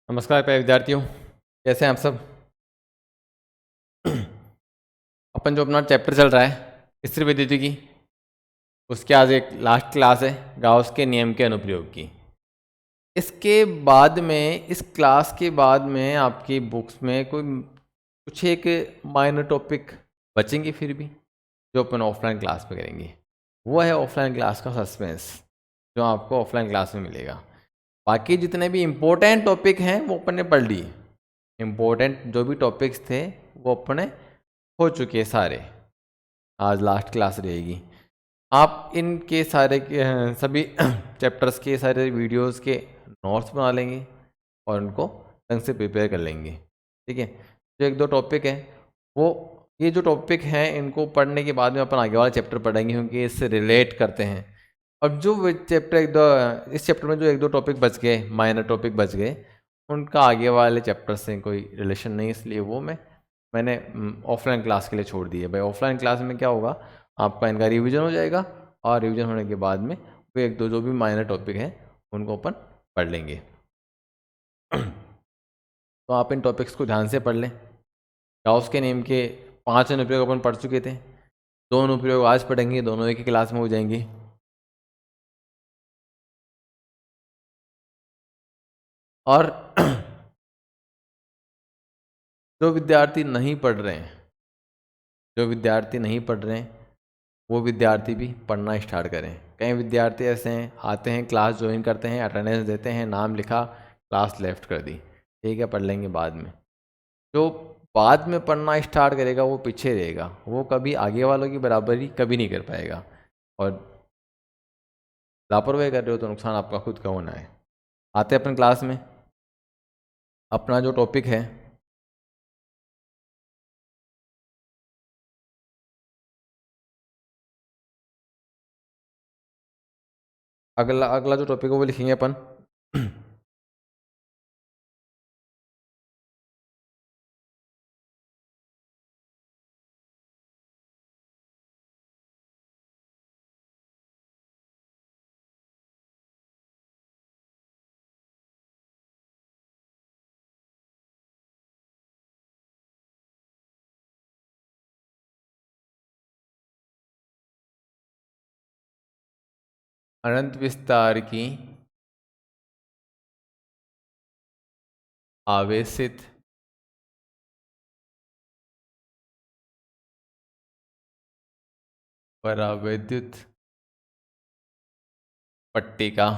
नमस्कार प्यारे विद्यार्थियों, कैसे हैं आप सब। अपन जो अपना चैप्टर चल रहा है स्थिर विद्युत की, उसके आज एक लास्ट क्लास है गाउस के नियम के अनुप्रयोग की। इसके बाद में, इस क्लास के बाद में आपकी बुक्स में कुछ एक माइनर टॉपिक बचेंगे फिर भी, जो अपन ऑफलाइन क्लास में करेंगे। वो है ऑफलाइन क्लास का सस्पेंस, जो आपको ऑफलाइन क्लास में मिलेगा। बाकी जितने भी इम्पोर्टेंट टॉपिक हैं वो अपन ने पढ़ लिए। इम्पोर्टेंट जो भी टॉपिक्स थे वो अपने हो चुके हैं सारे। आज लास्ट क्लास रहेगी। आप इनके सारे सभी चैप्टर्स के सारे वीडियोस के नोट्स बना लेंगे और उनको ढंग से प्रिपेयर कर लेंगे। ठीक है, जो एक दो टॉपिक है वो, ये जो टॉपिक हैं इनको पढ़ने के बाद में अपन आगे वाला चैप्टर पढ़ेंगे, क्योंकि इससे रिलेट करते हैं। अब जो चैप्टर इस चैप्टर में जो एक दो टॉपिक बच गए, माइनर टॉपिक बच गए, उनका आगे वाले चैप्टर से कोई रिलेशन नहीं, इसलिए वो मैंने ऑफलाइन क्लास के लिए छोड़ दी है। भाई ऑफलाइन क्लास में क्या होगा, आपका इनका रिवीजन हो जाएगा और रिवीजन होने के बाद में वो एक दो जो भी माइनर टॉपिक है उनको अपन पढ़ लेंगे। तो आप इन टॉपिक्स को ध्यान से पढ़ लें। गाउस के नियम के 5 अनुप्रयोग अपन पढ़ चुके थे, 2 अनुप्रयोग आज पढ़ेंगे, दोनों एक ही क्लास में हो जाएंगे। और जो विद्यार्थी नहीं पढ़ रहे हैं, वो विद्यार्थी भी पढ़ना स्टार्ट करें। कई विद्यार्थी ऐसे हैं, आते हैं, क्लास ज्वाइन करते हैं, अटेंडेंस देते हैं, नाम लिखा, क्लास लेफ्ट कर दी। ठीक है, पढ़ लेंगे बाद में। जो बाद में पढ़ना स्टार्ट करेगा वो पीछे रहेगा, वो कभी आगे वालों की बराबरी कभी नहीं कर पाएगा। और लापरवाही कर रहे हो तो नुकसान आपका खुद का होना है। आते हैं अपन क्लास में। अपना जो टॉपिक है, अगला अगला जो टॉपिक है वो लिखेंगे अपन अनंत विस्तार की आवेशित परावैद्युत पट्टिका।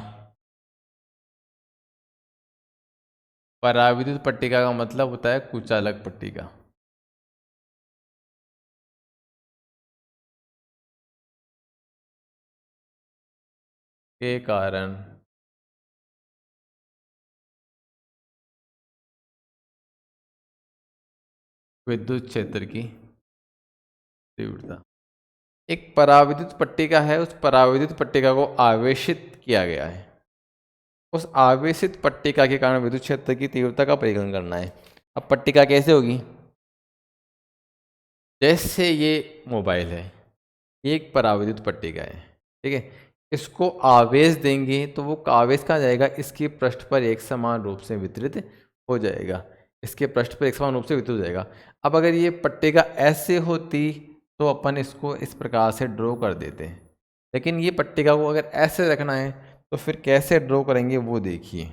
परावैद्युत पट्टिका का मतलब होता है कुचालक पट्टिका। के कारण विद्युत क्षेत्र की तीव्रता। एक परावैद्युत पट्टिका है, उस परावैद्युत पट्टिका को आवेशित किया गया है। उस आवेशित पट्टिका के कारण विद्युत क्षेत्र की तीव्रता का परिकलन करना है। अब पट्टिका कैसे होगी, जैसे ये मोबाइल है, ये एक परावैद्युत पट्टिका है। ठीक है, इसको आवेश देंगे तो वो आवेश कहाँ जाएगा, इसके पृष्ठ पर एक समान रूप से वितरित हो जाएगा। इसके पृष्ठ पर एक समान रूप से वितरित हो जाएगा। अब अगर ये पट्टिका ऐसे होती तो अपन इसको इस प्रकार से ड्रॉ कर देते हैं, लेकिन ये पट्टिका को अगर ऐसे रखना है तो फिर कैसे ड्रॉ करेंगे वो देखिए।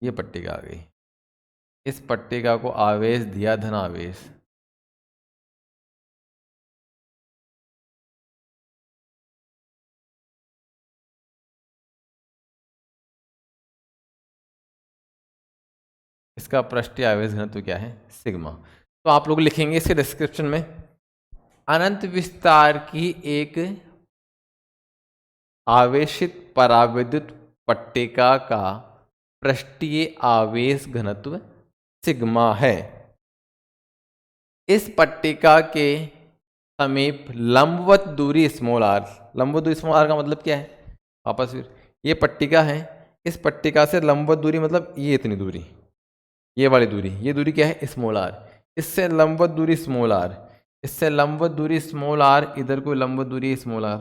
ये पट्टिका आ गई, इस पट्टिका को आवेश दिया धनावेश, इसका पृष्ठीय आवेश घनत्व क्या है, सिग्मा। तो आप लोग लिखेंगे इसके डिस्क्रिप्शन में, अनंत विस्तार की एक आवेशित परावैद्युत पट्टिका का पृष्ठीय आवेश घनत्व सिग्मा है। इस पट्टिका के समीप लंबवत दूरी स्मॉल आर। लंबवत दूरी स्मॉल आर का मतलब क्या है, वापस फिर ये पट्टिका है, इस पट्टिका से लंबवत दूरी मतलब ये इतनी दूरी, ये वाली दूरी, ये दूरी क्या है स्मॉल आर, इससे लंबवत दूरी स्मॉल आर, इससे लंबवत दूरी स्मॉल आर, इधर कोई लंबवत दूरी स्मॉल आर।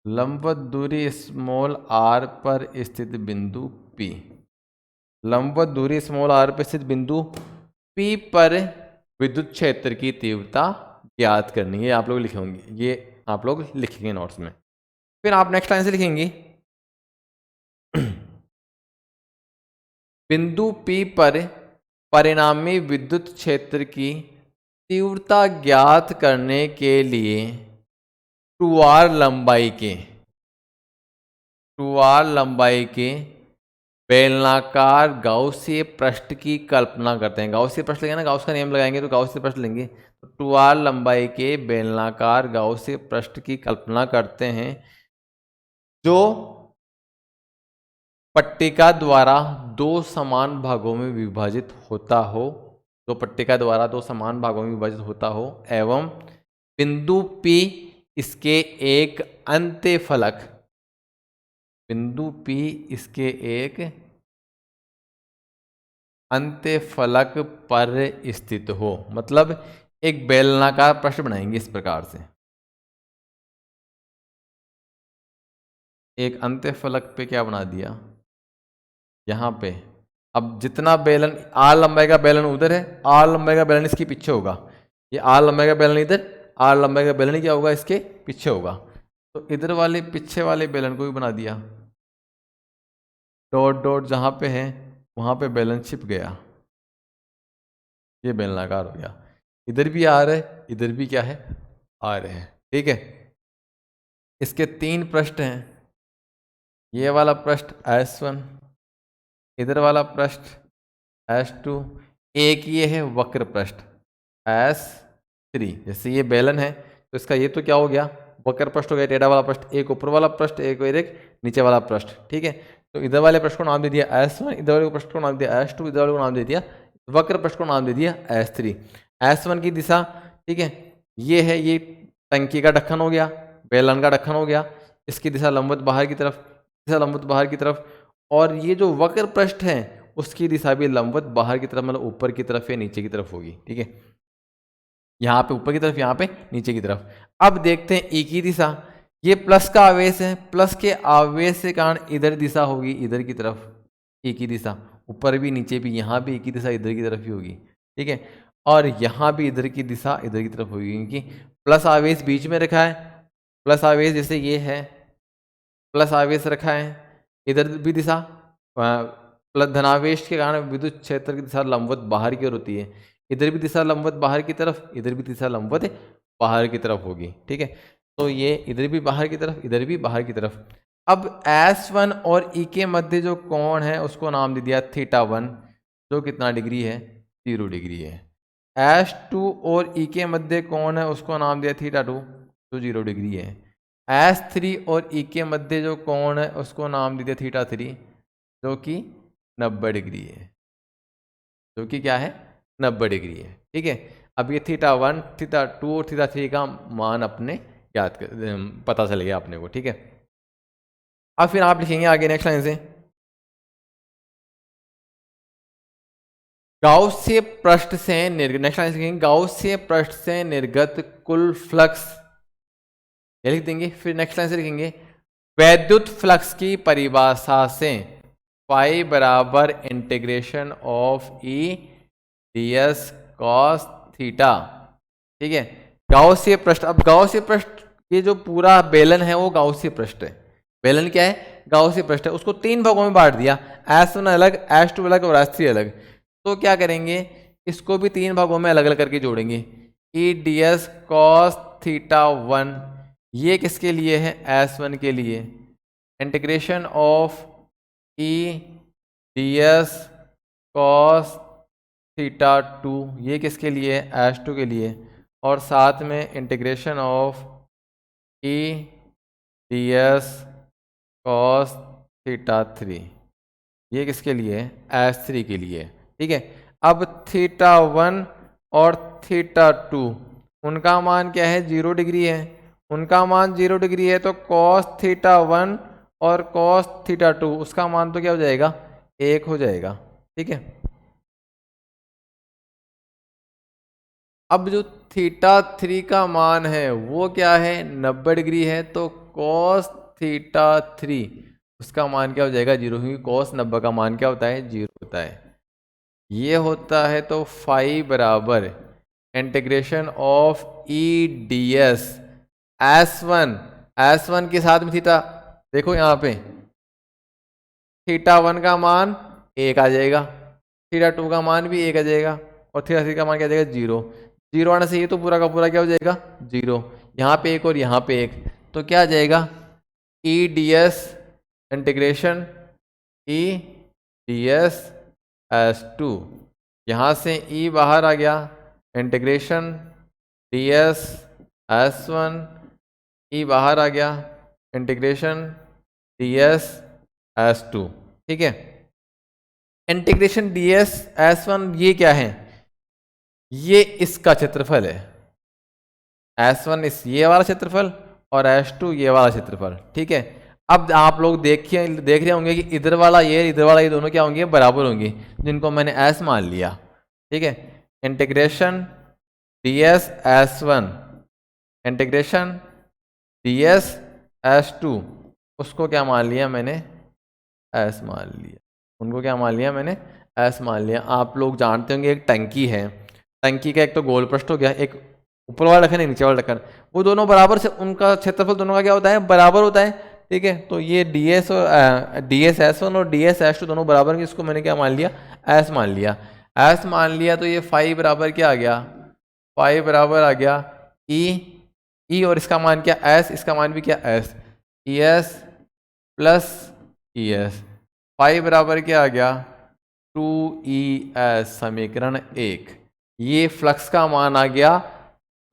लंबवत दूरी स्मॉल आर पर स्थित बिंदु P, लंबवत दूरी स्मॉल आर पर स्थित बिंदु P पर विद्युत क्षेत्र की तीव्रता ज्ञात करनी है। आप लोग लिखेंगे, ये आप लोग लिखेंगे नोट्स में। फिर आप नेक्स्ट लाइन से लिखेंगे बिंदु P पर परिणामी विद्युत क्षेत्र की तीव्रता ज्ञात करने के लिए 2r लंबाई के बेलनाकार गाउसीय पृष्ठ की कल्पना करते हैं। गाउसीय पृष्ठ लेंगे ना, गाउस का नियम लगाएंगे तो गाउसीय पृष्ठ लेंगे। तो 2r लंबाई के बेलनाकार गाउसीय पृष्ठ की कल्पना करते हैं जो पट्टिका द्वारा दो समान भागों में विभाजित होता हो, जो पट्टिका द्वारा दो समान भागों में विभाजित होता हो एवं बिंदु P इसके एक अंत्यफलक, बिंदु P इसके एक अंत्यफलक पर स्थित हो। मतलब एक बेलनाकार पृष्ठ बनाएंगे इस प्रकार से, एक अंत्यफलक पे क्या बना दिया यहाँ पे। अब जितना बेलन आर लंबाई का बेलन उधर है, आर लंबाई का बेलन इसके पीछे होगा, ये आर लंबाई का बेलन इधर, आर लंबाई का बेलन क्या होगा इसके पीछे होगा। तो इधर वाले पीछे वाले बेलन को भी बना दिया, डॉट डॉट जहाँ पे है वहाँ पे बेलन छिप गया, ये बेलनाकार हो गया। इधर भी आ रहा है, इधर भी क्या है आ रहे हैं, ठीक है। इसके तीन पृष्ठ हैं, ये वाला पृष्ठ S1, इधर वाला पृष्ठ S2, एक ये है वक्र पृष्ठ S3। जैसे ये बेलन है तो इसका ये तो क्या हो गया वक्र पृष्ठ हो गया, टेढ़ा वाला पृष्ठ, एक ऊपर वाला पृष्ठ, एक नीचे वाला पृष्ठ, ठीक है। तो इधर वाले पृष्ठ को नाम दे दिया S1, इधर वाले पृष्ठ को नाम दिया S2, इधर वाले को नाम दे दिया वक्र पृष्ठ को नाम दे दिया S3। S1 की दिशा, ठीक है, ये है, ये टंकी का ढक्कन हो गया, बेलन का ढक्कन हो गया, इसकी दिशा लंबवत बाहर की तरफ, दिशा लंबवत बाहर की तरफ। और ये जो वक्र पृष्ठ है उसकी दिशा भी लंबवत बाहर की तरफ, मतलब ऊपर की तरफ या नीचे की तरफ होगी, ठीक है। यहाँ पे ऊपर की तरफ, यहाँ पे नीचे की तरफ। अब देखते हैं ई की दिशा, ये प्लस का आवेश है, प्लस के आवेश के कारण इधर दिशा होगी इधर की तरफ, ई की दिशा ऊपर भी नीचे भी, यहाँ भी ई की दिशा इधर की तरफ ही होगी, ठीक है। और यहाँ भी इधर की दिशा इधर की तरफ होगी, क्योंकि प्लस आवेश बीच में रखा है, प्लस आवेश जैसे ये है, प्लस आवेश रखा है, इधर भी दिशा प्लस धनावेश के कारण विद्युत क्षेत्र की दिशा लंबवत बाहर की ओर होती है, इधर भी दिशा लंबवत बाहर की तरफ, इधर भी दिशा लंबवत बाहर की तरफ होगी, ठीक है। तो ये इधर भी बाहर की तरफ, इधर भी बाहर की तरफ। अब S1 और E के मध्य जो कोण है उसको नाम दे दिया θ1, जो कितना डिग्री है 0 डिग्री है। S2 और E के मध्य कोण है उसको नाम दिया θ2, जो 0 डिग्री है। S3 और E के मध्य जो कोण है उसको नाम दे दिया θ3, जो कि 90 डिग्री है, जो कि क्या है 90 डिग्री है, ठीक है। अब ये θ1, θ2 और θ3 का मान अपने याद कर, पता चल गया अपने को, ठीक है। अब फिर आप लिखेंगे आगे नेक्स्ट लाइन से, गाउसीय पृष्ठ से निर्गत, नेक्स्ट लाइन लिखेंगे गाउसीय पृष्ठ से निर्गत कुल फ्लक्स, ये लिख देंगे। फिर नेक्स्ट लाइन से लिखेंगे वैद्युत फ्लक्स की परिभाषा से फाई बराबर integration of E ds cos theta, ठीक है। गाउसीय पृष्ठ, अब गाउसीय पृष्ठ ये जो पूरा बेलन है वो गाउसीय पृष्ठ है, बेलन क्या है गाउसीय पृष्ठ है, उसको तीन भागों में बांट दिया, S1 अलग, S2 अलग और S3 अलग। तो क्या करेंगे इसको भी तीन भागों में अलग अलग करके जोड़ेंगे, ई ds cos θ1, ये किसके लिए है S1 के लिए, integration of E ds cos θ2, ये किसके लिए है S2 के लिए, और साथ में integration of E ds cos θ3, ये किसके लिए है S3 के लिए, ठीक है। अब θ1 और θ2 उनका मान क्या है 0 डिग्री है, उनका मान 0 डिग्री है, तो cos थीटा 1 और cos थीटा 2 उसका मान तो क्या हो जाएगा, 1 हो जाएगा। ठीक है, अब जो थीटा 3 का मान है वो क्या है, 90 डिग्री है, तो cos थीटा 3 उसका मान क्या हो जाएगा, 0, क्योंकि cos 90 का मान क्या होता है, 0 होता है। ये होता है, तो फाई बराबर integration of E D S one के साथ में थीटा, देखो यहाँ पे थीटा 1 का मान 1 आ जाएगा, थीटा 2 का मान भी 1 आ जाएगा, और थीटा 3 का मान क्या आ जाएगा, 0। 0 आने से ये तो पूरा का पूरा क्या हो जाएगा, 0। यहाँ पे 1 और यहाँ पे 1, तो क्या आ जाएगा, ई डी एस इंटीग्रेशन ई डी एस 2, यहाँ से ई बाहर आ गया, इंटीग्रेशन डी एस 1, ई बाहर आ गया, इंटीग्रेशन डी एस 2। ठीक है, इंटीग्रेशन डी एस 1 ये क्या है, ये इसका क्षेत्रफल है, S1 इस ये वाला क्षेत्रफल और S2 ये वाला क्षेत्रफल। ठीक है, अब आप लोग देख रहे होंगे कि इधर वाला ये दोनों क्या होंगे, बराबर होंगे, जिनको मैंने S मान लिया। ठीक है, integration ds S1 integration ds S2 उसको क्या मान लिया मैंने, S मान लिया, उनको क्या मान लिया मैंने, S मान लिया। आप लोग जानते होंगे एक टंकी है, टंकी का एक तो गोल पृष्ठ हो गया, एक ऊपर वाला ढक्कन, नीचे वाला ढक्कन, वो दोनों बराबर से, उनका क्षेत्रफल दोनों का क्या होता है, बराबर होता है। ठीक है, तो ये ds और ds S1 और ds S2 दोनों बराबर हैं, इसको मैंने क्या मान लिया, S मान लिया। S मान लिया तो ये फाई बराबर क्या आ गया, फाई बराबर आ गया ई और इसका मान क्या, S, इसका मान भी क्या, S, ES plus ES, phi बराबर क्या आ गया, 2ES, समीकरण 1। ये फ्लक्स का मान आ गया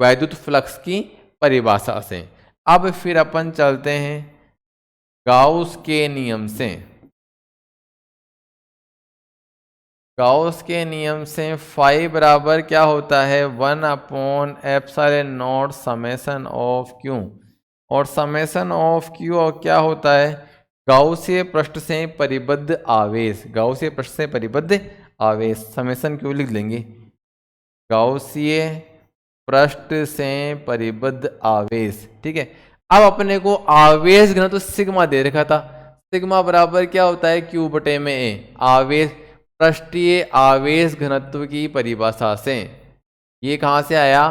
वैद्युत फ्लक्स की परिभाषा से। अब फिर अपन चलते हैं गाउस के नियम से। गाउस के नियम से फाई बराबर क्या होता है, 1/ε0 समेशन ऑफ क्यू, और समेशन ऑफ क्यू और क्या होता है, गाउसीय पृष्ठ से परिबद्ध आवेश, गाउसीय पृष्ठ से परिबद्ध आवेश, समेशन क्यू लिख लेंगे, गाउसीय पृष्ठ से परिबद्ध आवेश। ठीक है, अब अपने को आवेश घनत्व तो सिग्मा दे रखा था, सिग्मा बराबर क्या होता है, क्यू बटे में ए, आवेश पृष्ठीय आवेश घनत्व की परिभाषा से। ये कहाँ से आया,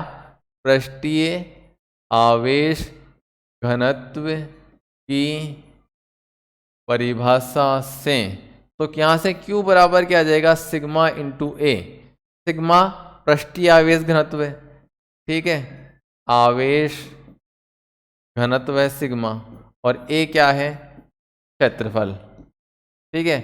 पृष्ठीय आवेश घनत्व की परिभाषा से, तो यहाँ से Q बराबर क्या आ जाएगा, सिग्मा इंटू ए, सिग्मा पृष्ठीय आवेश घनत्व है। ठीक है, आवेश घनत्व है सिग्मा, और ए क्या है, क्षेत्रफल। ठीक है,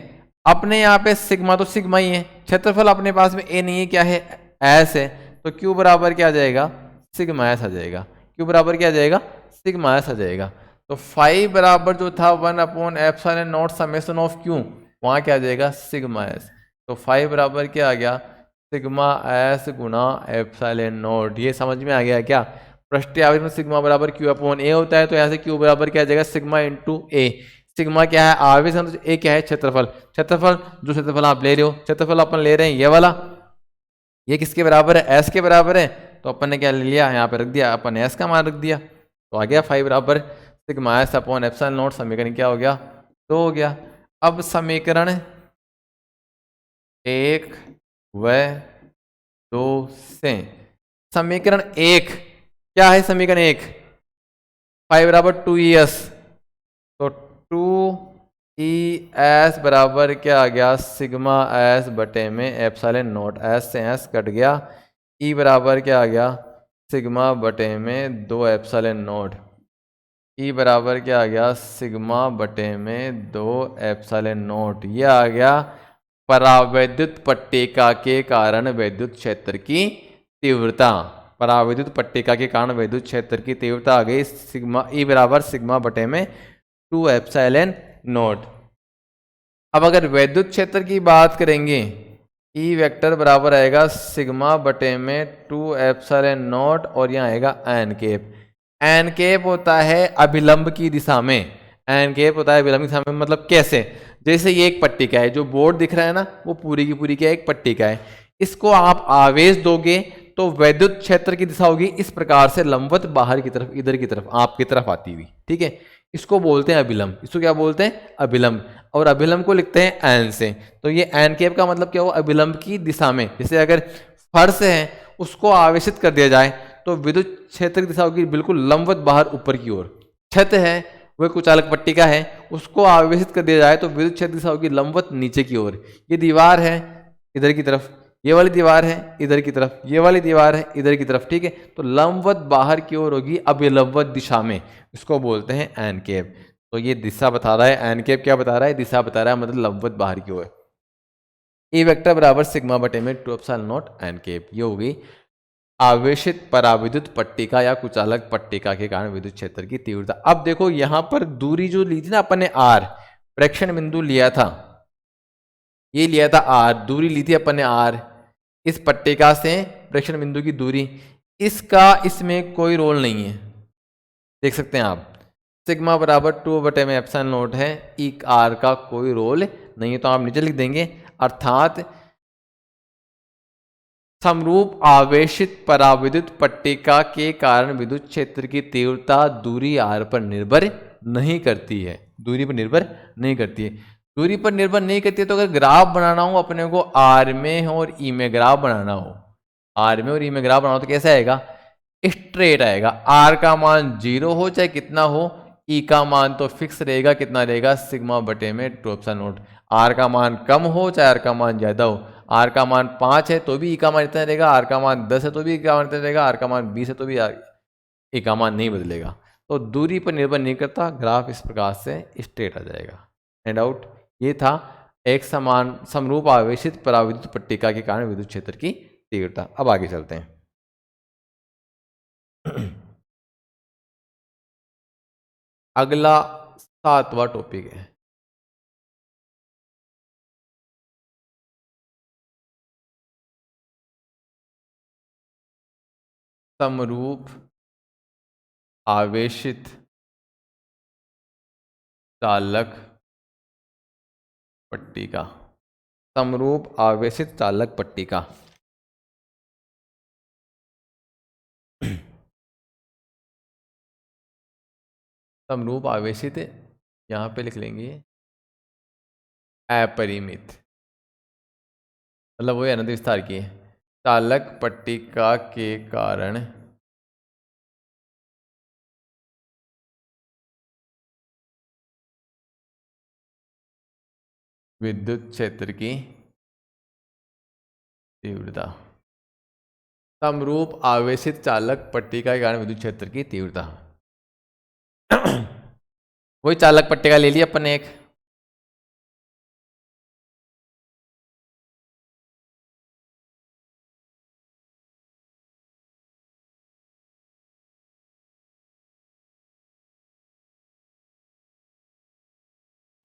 अपने यहाँ पे सिग्मा तो सिग्मा ही है, क्षेत्रफल अपने पास में ए नहीं है, क्या है, एस है, तो Q बराबर क्या आ जाएगा, सिग्मा एस आ जाएगा, Q बराबर क्या आ जाएगा, सिग्मा एस आ जाएगा। तो फाई बराबर जो था 1/ε0 समेशन ऑफ क्यू, वहाँ क्या आ जाएगा, सिग्मा एस, तो फाई बराबर क्या आ गया, सिग्मा एस गुना ε0। ये समझ में आ गया क्या, पृष्ठीय आवेश में सिग्मा बराबर Q/A होता है, तो यहाँ से Q बराबर क्या आ जाएगा, सिग्मा इंटू ए, सिग्मा क्या है, आवेश है, ए क्या है, क्षेत्रफल, क्षेत्रफल जो क्षेत्रफल आप ले रहे हो, क्षेत्रफल अपन ले रहे हैं ये वाला, ये किसके बराबर है, एस के बराबर है, तो अपन ने क्या ले लिया, यहाँ पे रख दिया, अपन एस का मान रख दिया, तो आ गया फाई बराबर सिग्मा एस अपॉन ε0, समीकरण क्या हो गया, 2 हो गया। अब समीकरण 1 व 2 से समीकरण 1 क्या है, समीकरण 1 फाई बराबर 2ES, तो 2ES बराबर क्या आ गया, सिग्मा एस बटे में ε0, एस से एस कट गया, ई बराबर क्या आ गया, सिग्मा बटे में 2ε0, ई बराबर क्या आ गया, सिग्मा बटे में 2ε0। ये आ गया परावैद्युत पट्टिका के कारण वैद्युत क्षेत्र की तीव्रता, परावैद्युत पट्टिका के कारण वैद्युत क्षेत्र की तीव्रता आ गई, सिग्मा ई बराबर सिग्मा बटे में 2ε0। अब अगर वैद्युत क्षेत्र की बात करेंगे, ई वेक्टर बराबर आएगा सिग्मा बटे में 2ε0, और यहाँ आएगा एन कैप, एन कैप होता है अभिलंब की दिशा में, एन कैप होता है अभिलंब की दिशा में, मतलब कैसे, जैसे ये एक पट्टिका है, जो बोर्ड दिख रहा है ना वो पूरी की पूरी क्या एक पट्टिका है, इसको आप आवेश दोगे तो वैद्युत क्षेत्र की दिशा होगी इस प्रकार से लंबवत बाहर की तरफ, इधर की तरफ, आपकी तरफ आती हुई, ठीक है। इसको बोलते हैं अभिलंब, इसको क्या बोलते हैं अभिलंब, और अभिलंब को लिखते हैं एन से। तो ये एन कैप का मतलब क्या हुआ, अभिलंब की दिशा में। जैसे अगर फर्श है उसको आवेशित कर दिया जाए तो विद्युत क्षेत्र की दिशा होगी बिल्कुल लंबवत बाहर ऊपर की ओर। छत है वह कुचालक पट्टिका है, उसको आवेशित कर दिया जाए तो विद्युत क्षेत्र की दिशा होगी लंबवत नीचे की ओर। ये दीवार है इधर की तरफ, ये वाली दीवार है इधर की तरफ, ये वाली दीवार है इधर की तरफ, ठीक है। तो लंबवत बाहर की ओर होगी अभिलंबवत दिशा में, इसको बोलते हैं एन कैप। तो ये दिशा बता रहा है, एन कैप क्या बता रहा है, दिशा बता रहा है, मतलब लंबवत बाहर की ओर। ए वेक्टर बराबर सिग्मा बटे में 2 एप्सिलॉन नॉट एन कैप। ये होगी आवेशित पराविद्युत पट्टिका या कुचालक पट्टिका के कारण विद्युत क्षेत्र की तीव्रता। अब देखो यहां पर दूरी जो ली थी ना अपन ने आर, प्रेक्षण बिंदु लिया था, ये लिया था आर, दूरी ली थी अपन ने आर, इस पट्टिका से प्रेक्षण बिंदु की दूरी, इसका इसमें कोई रोल नहीं है, देख सकते हैं आप। सिग्मा बराबर 2 बटे में एप्सिलॉन नॉट है, ई आर का कोई रोल नहीं है, तो आप नीचे लिख देंगे, अर्थात समरूप आवेशित पराविद्युत पट्टिका के कारण विद्युत क्षेत्र की तीव्रता दूरी आर पर निर्भर नहीं करती है, दूरी पर निर्भर नहीं करती है। दूरी पर निर्भर नहीं करती है, तो अगर ग्राफ बनाना हो अपने को आर में और ई में ग्राफ बनाना हो, आर में और ई में ग्राफ बनाना हो तो कैसे आएगा, स्ट्रेट आएगा। आर का मान 0 हो चाहे कितना हो, ई का मान तो फिक्स रहेगा, कितना रहेगा, सिग्मा बटे में 2 एप्सिलॉन नॉट। आर का मान कम हो चाहे आर का मान ज्यादा हो, आर का मान 5 है तो भी ई का मान इतना रहेगा, आर का मान 10 है तो भी ई का मान इतना रहेगा, आर का मान 20 है तो भी ई का मान नहीं बदलेगा। तो दूरी पर निर्भर नहीं करता, ग्राफ इस प्रकार से स्ट्रेट आ जाएगा। एंड आउट, ये था एक समान समरूप आवेशित पराविद्युत पट्टिका के कारण विद्युत क्षेत्र की तीव्रता। अब आगे चलते हैं। अगला 7वां टॉपिक है समरूप आवेशित चालक पट्टिका, समरूप आवेशित चालक पट्टिका। समरूप आवेशित यहाँ पे लिख लेंगे अपरिमित, मतलब वही अनंत विस्तार की चालक पट्टिका के कारण विद्युत क्षेत्र की तीव्रता, समरूप आवेशित चालक पट्टिका के कारण विद्युत क्षेत्र की तीव्रता। वही चालक पट्टिका ले लिया अपन एक,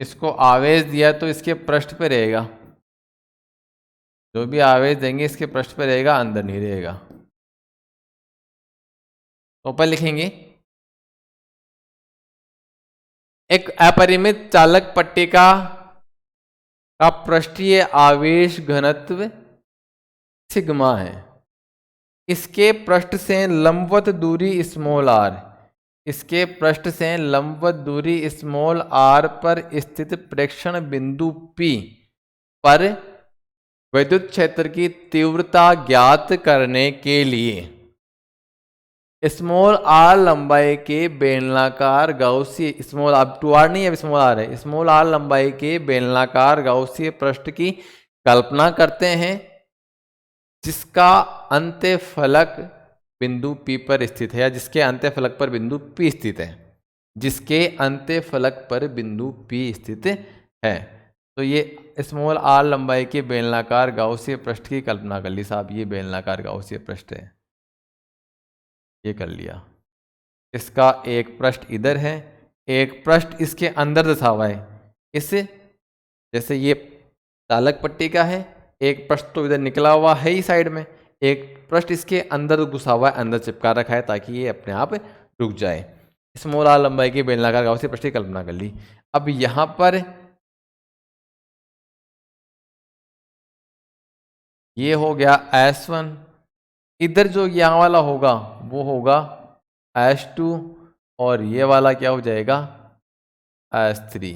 इसको आवेश दिया तो इसके पृष्ठ पे रहेगा, जो भी आवेश देंगे इसके पृष्ठ पे रहेगा, अंदर नहीं रहेगा। तो ऊपर लिखेंगे एक अपरिमित चालक पट्टिका का पृष्ठीय आवेश घनत्व सिग्मा है, इसके पृष्ठ से लंबवत दूरी स्मॉल आर, इसके पृष्ठ से लंबवत दूरी स्मॉल आर पर स्थित प्रेक्षण बिंदु P पर विद्युत क्षेत्र की तीव्रता ज्ञात करने के लिए स्मॉल आर लंबाई के बेलनाकार गाउसीय, स्मॉल आर 2r नहीं है, स्मॉल आर है, स्मॉल आर लंबाई के बेलनाकार गाउसीय पृष्ठ की कल्पना करते हैं, जिसका अंत्य फलक बिंदु P पर स्थित है, या जिसके अंत्य फलक पर बिंदु P स्थित है, जिसके अंत्य फलक पर बिंदु P स्थित है। तो ये स्मॉल आर लंबाई के बेलनाकार गाउसीय पृष्ठ की कल्पना कर ली साहब, ये बेलनाकार गाउसीय पृष्ठ है, ये कर लिया। इसका एक पृष्ठ इधर है, एक पृष्ठ इसके अंदर दर्शा हुआ है, इस जैसे ये चालक पट्टिका है, एक पृष्ठ तो इधर निकला हुआ है ही साइड में, एक पृष्ठ इसके अंदर घुसा हुआ है, अंदर चिपका रखा है ताकि ये अपने आप रुक जाए। स्मॉल आर लंबाई की बेलनाकार गाउसी पृष्ठ की कल्पना कर ली। अब यहां पर ये हो गया S1, इधर जो यहाँ वाला होगा वो होगा S2 और ये वाला क्या हो जाएगा S3,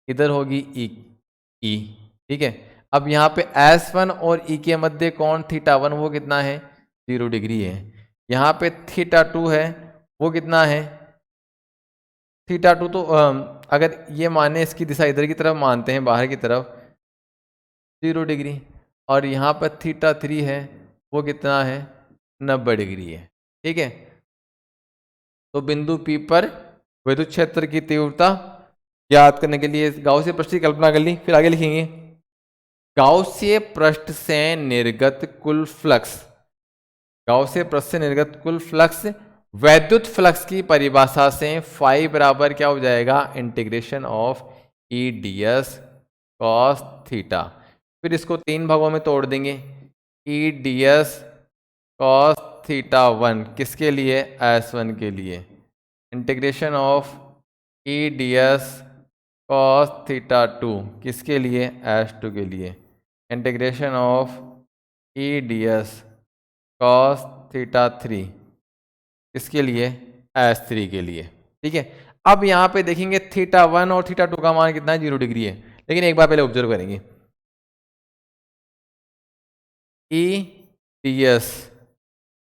इधर होगी E, ठीक है। अब यहाँ पे S1 और E के मध्य कोण θ1 वो कितना है 0 डिग्री है। यहाँ पे θ2 है वो कितना है θ2, तो अगर ये माने इसकी दिशा इधर की तरफ मानते हैं बाहर की तरफ 0 डिग्री, और यहाँ पर θ3 है वो कितना है 90 डिग्री है, ठीक है। तो बिंदु P पर विद्युत क्षेत्र की तीव्रता ज्ञात करने के लिए गाउसीय पृष्ठ की कल्पना कर ली। फिर आगे लिखेंगे गाउसीय पृष्ठ से निर्गत कुल फ्लक्स, गाउसीय पृष्ठ से निर्गत कुल फ्लक्स वैद्युत फ्लक्स की परिभाषा से फाई बराबर क्या हो जाएगा integration of E D S cos theta. फिर इसको 3 भागों में तोड़ देंगे। ई डी एस कॉस θ1 किसके लिए S1 के लिए, integration of E D S cos θ2 किसके लिए S2 के लिए, integration of E D S cos θ3 किसके लिए S3 के लिए, ठीक है। अब यहाँ पे देखेंगे θ1 और θ2 का मान कितना है 0 डिग्री है, लेकिन एक बार पहले ऑब्जर्व करेंगे ई डी एस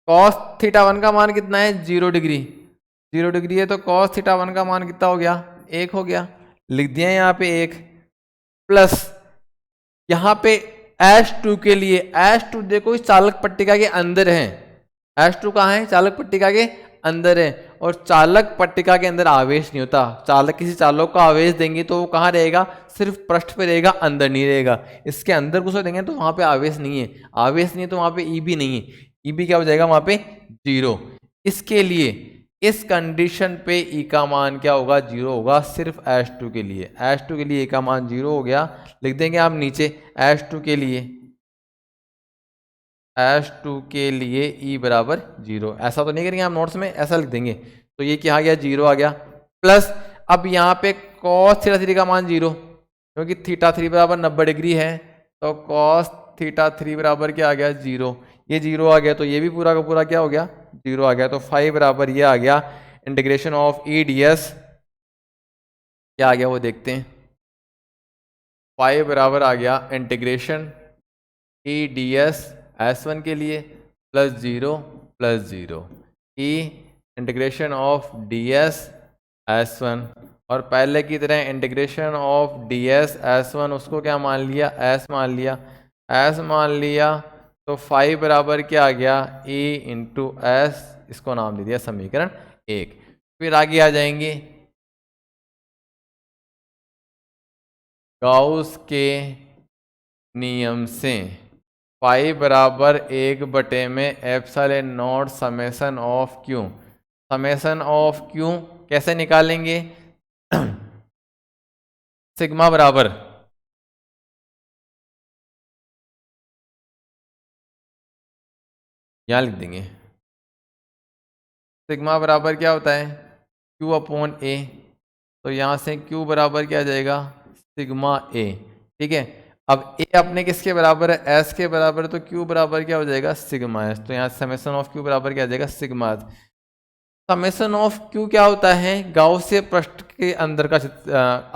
कॉस θ1 का मान कितना है 0 डिग्री, 0 डिग्री है तो कॉस θ1 का मान कितना हो गया 1 हो गया, लिख दिया यहाँ पे 1 प्लस यहाँ पे S2 के लिए, S2 देखो इस चालक पट्टिका के अंदर है, S2 कहाँ है चालक पट्टिका के अंदर है, और चालक पट्टिका के अंदर आवेश नहीं होता। चालक किसी चालक को आवेश देंगे तो वो कहाँ रहेगा सिर्फ पृष्ठ पे रहेगा, अंदर नहीं रहेगा। इसके अंदर कुछ देंगे तो वहां पे आवेश नहीं है, आवेश नहीं है तो वहां पे ई भी नहीं है, ई भी क्या हो जाएगा वहां पे 0। इसके लिए इस कंडीशन पे ई का मान क्या होगा 0 होगा सिर्फ S2 के लिए, S2 के लिए ई का मान 0 हो गया। लिख देंगे आप नीचे S2 के लिए, S2 के लिए E बराबर 0, ऐसा तो नहीं करेंगे हम नोट्स में, ऐसा लिख देंगे। तो ये क्या आ गया 0 आ गया, प्लस अब यहाँ पे cos θ3 का मान 0, क्योंकि θ3 बराबर 90 डिग्री है, तो cos θ3 बराबर क्या आ गया 0, ये 0 आ गया तो ये भी पूरा का पूरा क्या हो गया 0 आ गया। तो फाई बराबर ये आ गया integration of E D S, क्या आ गया वो देखते हैं। फाई बराबर आ गया इंटीग्रेशन ई डी एस S1 के लिए plus 0 E integration of D S S1, और पहले की तरह integration of D S S1 उसको क्या मान लिया S मान लिया, S मान लिया तो फाई बराबर क्या आ गया E इंटू एस, इसको नाम दे दिया समीकरण 1। फिर आगे आ जाएंगे गाउस के नियम से फाई बराबर 1 में epsilon not summation of Q, summation of Q कैसे निकालेंगे सिग्मा बराबर यहाँ लिख देंगे, सिग्मा बराबर क्या होता है Q अपॉन A, तो यहाँ से Q बराबर क्या आ जाएगा सिग्मा A, ठीक है। अब A अपने किसके बराबर है S के बराबर है, तो Q बराबर क्या हो जाएगा सिग्मा S, तो यहाँ समेसन ऑफ Q बराबर क्या आ जाएगा सिग्मा। समेसन ऑफ Q क्या होता है गाउसीय पृष्ठ के अंदर का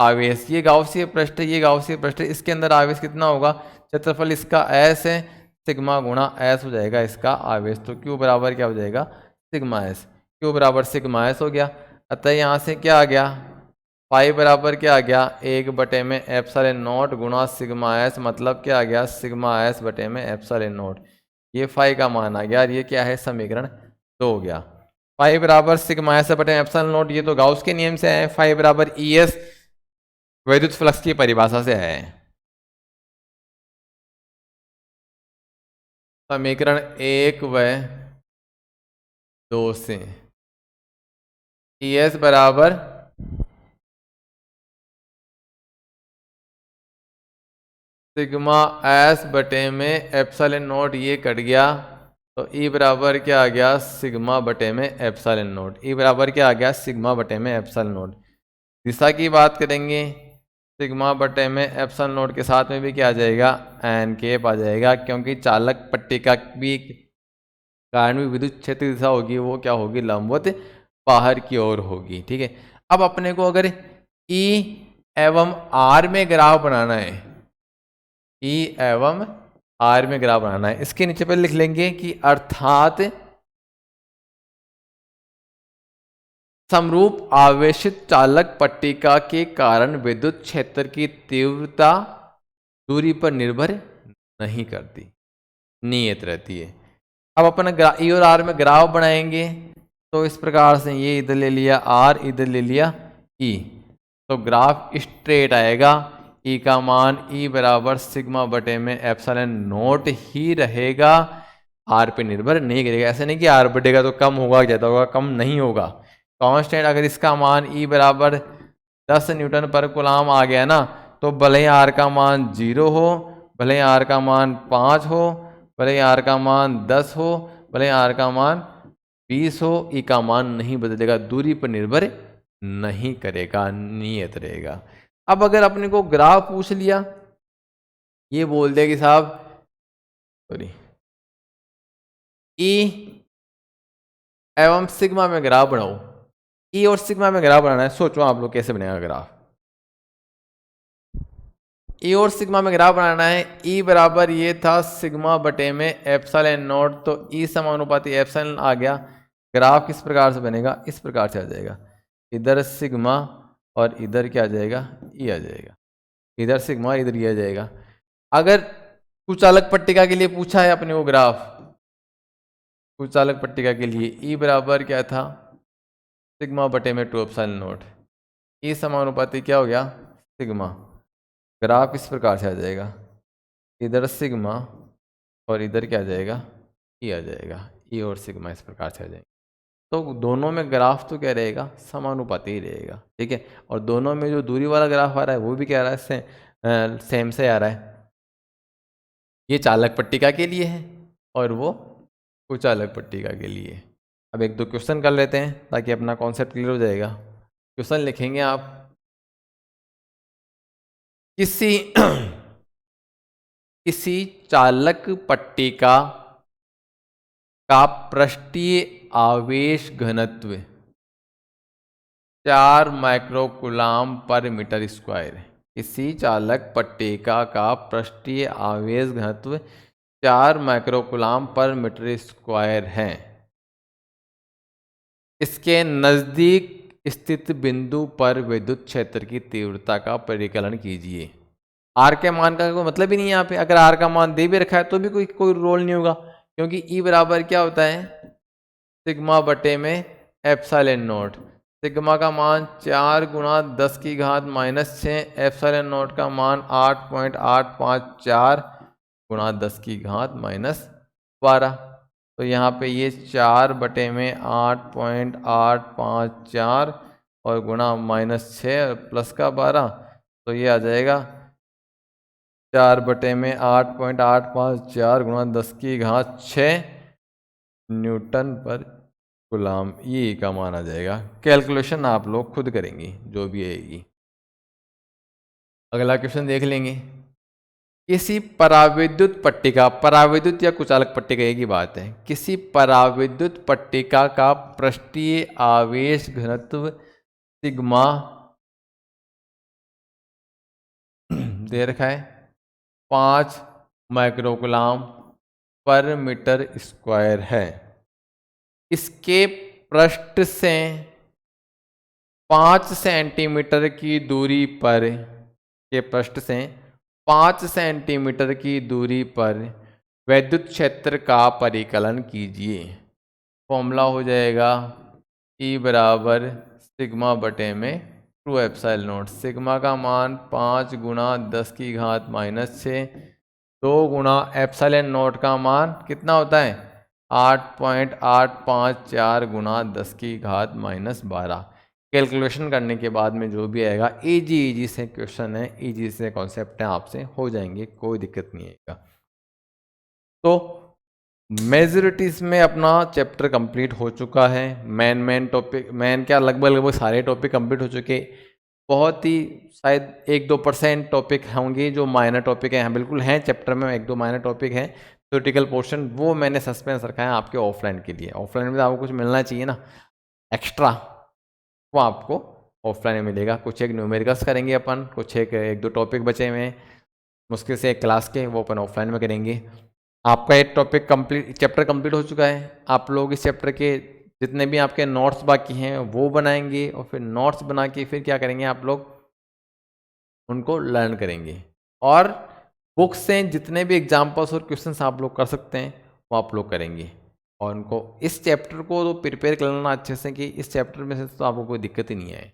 आवेश, ये गाउसीय पृष्ठ है, ये गाउसीय पृष्ठ है, इसके अंदर आवेश कितना होगा क्षेत्रफल इसका S है, सिग्मा गुणा S हो जाएगा इसका आवेश, तो Q बराबर क्या हो जाएगा सिग्मा S, Q बराबर सिग्मा S हो गया। अतः यहाँ से क्या आ गया फाई बराबर क्या आ गया 1 में एप्सिलॉन नॉट गुणा सिग्मा S, मतलब क्या आ गया सिग्मा S बटे में एप्सिलॉन नॉट, ये फाई का मान आ गया, ये क्या है समीकरण 2 हो गया। फाई बराबर सिग्मा S बटे एप्सिलॉन नॉट, ये तो गाउस के नियम से है, फाई बराबर ई एस वैद्युत फ्लक्स की परिभाषा से है। समीकरण 1 व 2 से ई एस बराबर सिग्मा S बटे में एप्सिलॉन नॉट, ये कट गया तो ई बराबर क्या आ गया सिग्मा बटे में एप्सिलॉन नोट। ई बराबर क्या आ गया सिग्मा बटे में एप्सिलॉन नोट। दिशा की बात करेंगे, सिग्मा बटे में एप्सिलॉन नोट के साथ में भी क्या आ जाएगा एन कैप आ जाएगा, क्योंकि चालक पट्टी का भी कारण भी विद्युत क्षेत्र की दिशा होगी वो क्या होगी लंबवत बाहर की ओर होगी। ठीक है, अब अपने को अगर ई एवं आर में ग्राफ बनाना है, ई एवं आर में ग्राफ बनाना है, इसके नीचे पर लिख लेंगे कि अर्थात समरूप आवेशित चालक पट्टिका के कारण विद्युत क्षेत्र की तीव्रता दूरी पर निर्भर नहीं करती, नियत रहती है। अब अपन ई और आर में ग्राफ बनाएंगे तो इस प्रकार से ये इधर ले लिया आर, इधर ले लिया ई, तो ग्राफ स्ट्रेट आएगा। ई का मान ई बराबर सिग्मा बटे में एप्सिलॉन नोट ही रहेगा, आर पे निर्भर नहीं करेगा। ऐसे नहीं कि आर बढ़ेगा तो कम होगा, ज़्यादा होगा, कम नहीं होगा, कांस्टेंट। अगर इसका मान ई बराबर 10 न्यूटन पर कूलाम आ गया ना, तो भले ही आर का मान 0 हो, भले ही आर का मान 5 हो, भले ही आर का मान 10 हो, भले ही आर का मान 20 हो, ई का मान नहीं बदलेगा, दूरी पर निर्भर नहीं करेगा, नियत रहेगा। अब अगर अपने को ग्राफ पूछ लिया, ये बोल दिया कि साहब सॉरी ई एवं सिग्मा में ग्राफ बनाओ, ई और सिग्मा में ग्राफ बनाना है, सोचो आप लोग कैसे बनेगा ग्राफ। ई और सिग्मा में ग्राफ बनाना है, ई बराबर ये था सिग्मा बटे में एप्सिलॉन नोट, तो ई समानुपाती एप्सिलॉन आ गया। ग्राफ किस प्रकार से बनेगा, इस प्रकार से आ जाएगा, इधर सिग्मा और इधर क्या आ जाएगा ई आ जाएगा, इधर सिग्मा इधर ई आ जाएगा। अगर कुचालक पट्टिका के लिए पूछा है अपने को ग्राफ, कुचालक पट्टिका के लिए ई बराबर क्या था सिग्मा बटे में 2 एप्सिलॉन नोट, ई समानुपाती क्या हो गया सिग्मा। ग्राफ इस प्रकार से आ जाएगा, इधर सिग्मा और इधर क्या आ जाएगा ई आ जाएगा, ई और सिग्मा इस प्रकार से आ जाएगा। तो दोनों में ग्राफ तो क्या रहेगा समानुपाती ही रहेगा। ठीक है, और दोनों में जो दूरी वाला ग्राफ आ रहा है वो भी क्या आ रहा है सेम से आ रहा है। ये चालक पट्टिका के लिए है और वो कुचालक पट्टिका के लिए। अब एक दो क्वेश्चन कर लेते हैं ताकि अपना कॉन्सेप्ट क्लियर हो जाएगा। क्वेश्चन लिखेंगे आप, किसी किसी चालक पट्टिका का पृष्ठीय आवेश घनत्व 4 माइक्रोकूलाम पर मीटर स्क्वायर है। किसी चालक पट्टिका का पृष्ठीय आवेश घनत्व 4 माइक्रोकूलाम पर मीटर स्क्वायर है। इसके नज़दीक स्थित बिंदु पर विद्युत क्षेत्र की तीव्रता का परिकलन कीजिए। आर के मान का कोई मतलब ही नहीं है यहाँ पे, अगर आर का मान दे भी रखा है तो भी कोई रोल नहीं होगा, क्योंकि ई बराबर क्या होता है सिग्मा बटे में एप्सिलॉन नोट। सिग्मा का मान 4 गुणा 10 की घात -6, एप्सिलॉन नोट का मान 8.854 गुणा 10 की घात -12। तो यहाँ पे ये 4 बटे में 8.854 और गुणा -6 प्लस का 12, तो ये आ जाएगा 4 बटे में 8.854 गुणा 10 की घात 6 न्यूटन पर कूलाम, ये का मान आ जाएगा। कैलकुलेशन आप लोग खुद करेंगे जो भी आएगी। अगला क्वेश्चन देख लेंगे, किसी पराविद्युत पट्टिका, पराविद्युत या कुचालक पट्टिका एक ही बात है, किसी पराविद्युत पट्टिका का पृष्ठीय आवेश घनत्व सिग्मा दे रखा है 5 माइक्रोकूलाम पर मीटर स्क्वायर है। इसके पृष्ठ से 5 सेंटीमीटर की दूरी पर, के पृष्ठ से 5 सेंटीमीटर की दूरी पर विद्युत क्षेत्र का परिकलन कीजिए। फॉर्मूला हो जाएगा ई बराबर सिग्मा बटे में 2 एप्सिलॉन नोट। सिग्मा का मान 5 गुणा 10 की घात -6, 2 गुणा एप्सिलॉन नोट का मान कितना होता है 8.854 गुणा 10 की घात -12। कैलकुलेशन करने के बाद में जो भी आएगा इजी से क्वेश्चन है, इजी से कॉन्सेप्ट है, आपसे हो जाएंगे, कोई दिक्कत नहीं आएगा। तो मेजोरिटीज़ में अपना चैप्टर कंप्लीट हो चुका है। मेन टॉपिक क्या लगभग सारे टॉपिक कंप्लीट हो चुके। बहुत ही शायद 1-2% टॉपिक होंगे जो माइनर टॉपिक हैं, बिल्कुल हैं चैप्टर में 1-2 माइनर टॉपिक हैं। थ्योरेटिकल पोर्शन वो मैंने सस्पेंस रखा है आपके ऑफलाइन के लिए। ऑफलाइन में तो आपको कुछ मिलना चाहिए ना एक्स्ट्रा, वो आपको ऑफलाइन में मिलेगा। कुछ एक न्यूमेरिकल्स करेंगे अपन, कुछ एक दो टॉपिक बचे हुए हैं मुश्किल से एक क्लास के, वो अपन ऑफलाइन में करेंगे। आपका एक टॉपिक कंप्लीट, चैप्टर कंप्लीट हो चुका है। आप लोग इस चैप्टर के जितने भी आपके नोट्स बाकी हैं वो बनाएंगे, और फिर नोट्स बना के फिर क्या करेंगे आप लोग उनको लर्न करेंगे। और बुक से जितने भी एग्जाम्पल्स और क्वेश्चंस आप लोग कर सकते हैं वो आप लोग करेंगे। और उनको इस चैप्टर को तो प्रिपेयर कर लेना अच्छे से कि इस चैप्टर में से तो आपको कोई दिक्कत ही नहीं आए।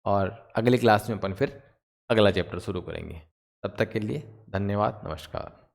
और अगली क्लास में अपन फिर अगला चैप्टर शुरू करेंगे। तब तक के लिए धन्यवाद, नमस्कार।